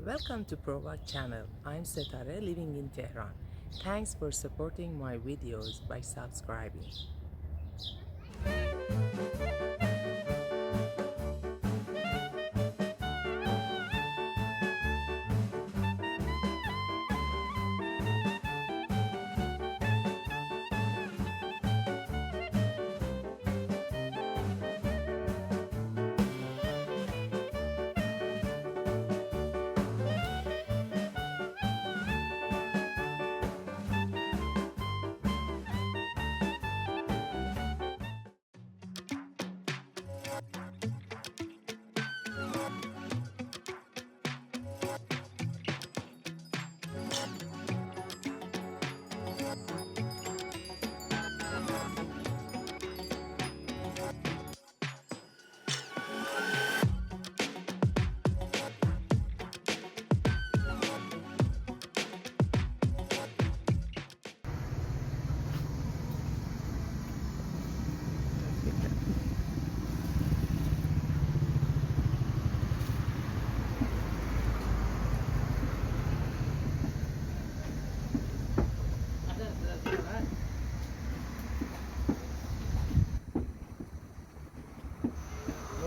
Welcome to Provak channel. I'm Setare living in Tehran. Thanks for supporting my videos by subscribing.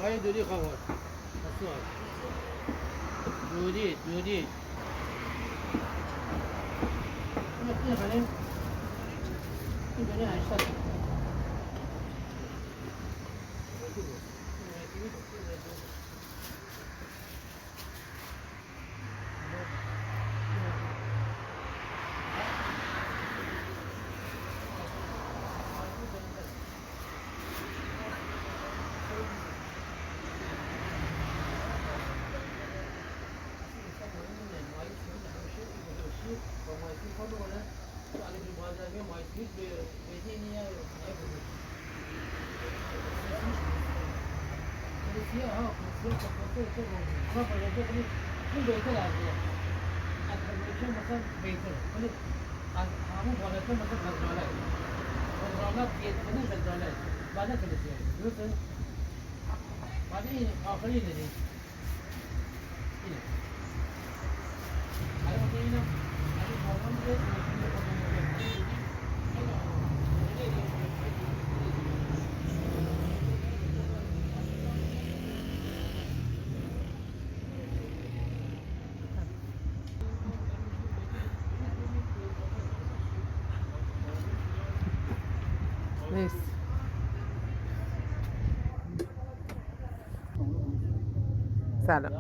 وای دودی خواه دودی این خانم این دنیا 80 این بهتر از اکرمیشن مثلا بهتره ولی از همون بالاتر مثلا غزاله بیتونه غزاله بعد کلیسیه درسته؟ بعد این آخری اینه اینه الان اینم الان فرمان میده مرسی. سلام.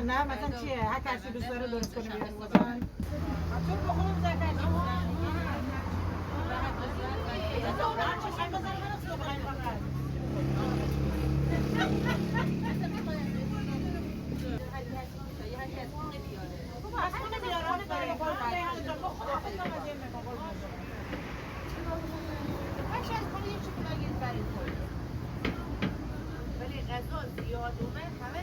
نه مثلا چیه هر کسی دوست داره درست کنه بیاره مثلا چون بخورم زکر ولی غذا زیاد اومد همه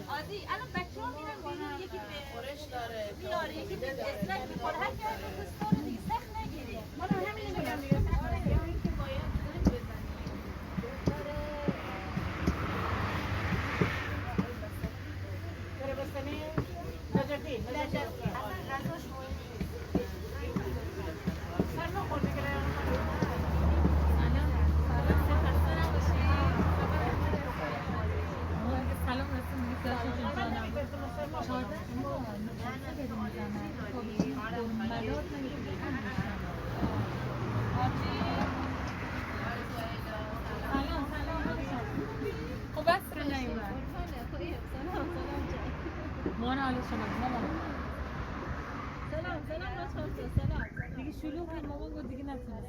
عادی الان بچه‌ها میرن بیرون یکی به خورش داره میاره یکی به استرس میخوره هر کی هر دوست داره دیگه سخت نگیری ما رو همین میگم دیگه که باید بزنی نجفی اصلا غذاش مهم سر نخور میگه سلام رسیم میگه خب بس مامان حالا شما مامان سلام دیگه شلوغ بود مامان گفت دیگه نتونست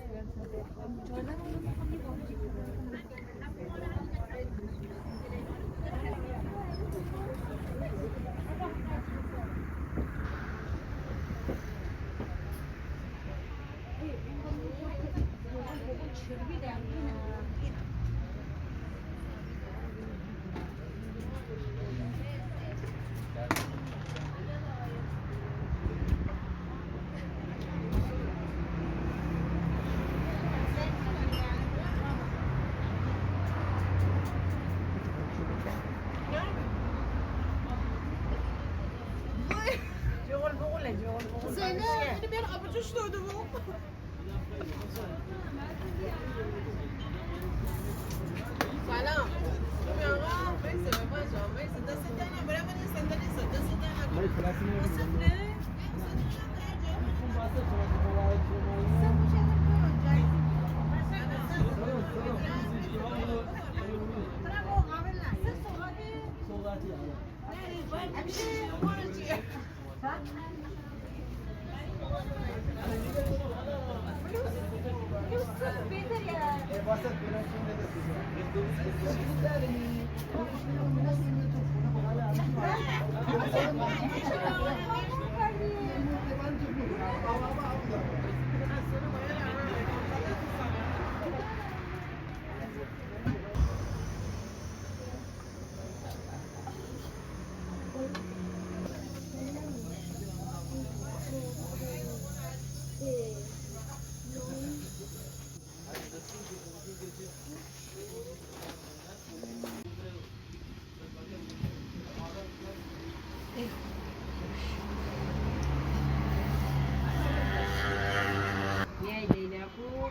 میای لیلاپور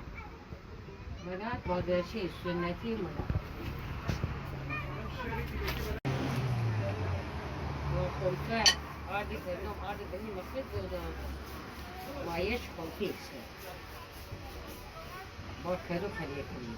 مراد بازرشی سنتی مراد با خلفه آردی کردم آردی کنی مفید بودم مایش خلفیست با کرو خریه کنیم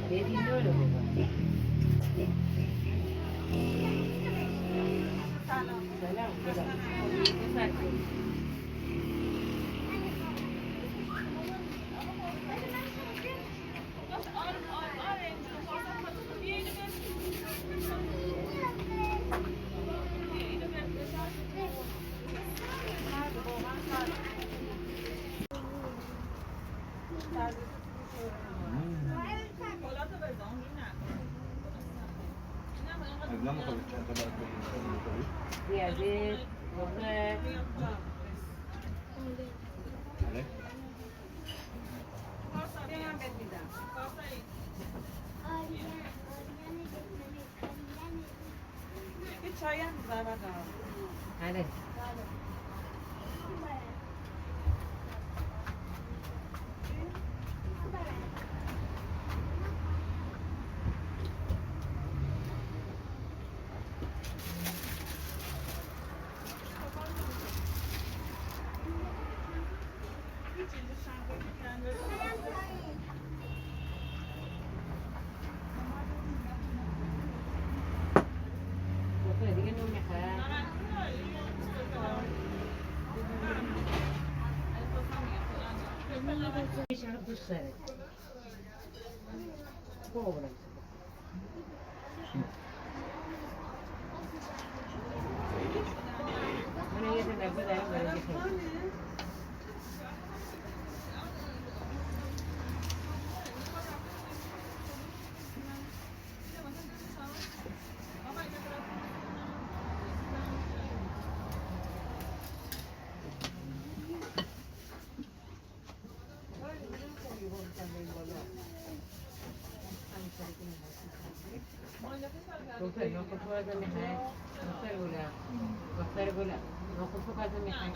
dediğin öyle baba. Selam. Selam. Diğeri burada یه چای هم زبر بله. دکتر دیگه نون میخواد؟ شراب دوست داره. بابرم. من یه دونه نبود دارم برای بکنم. دکتر ناخوشو از میخوای؟ دکتر گلم ناخوشو از میخوای؟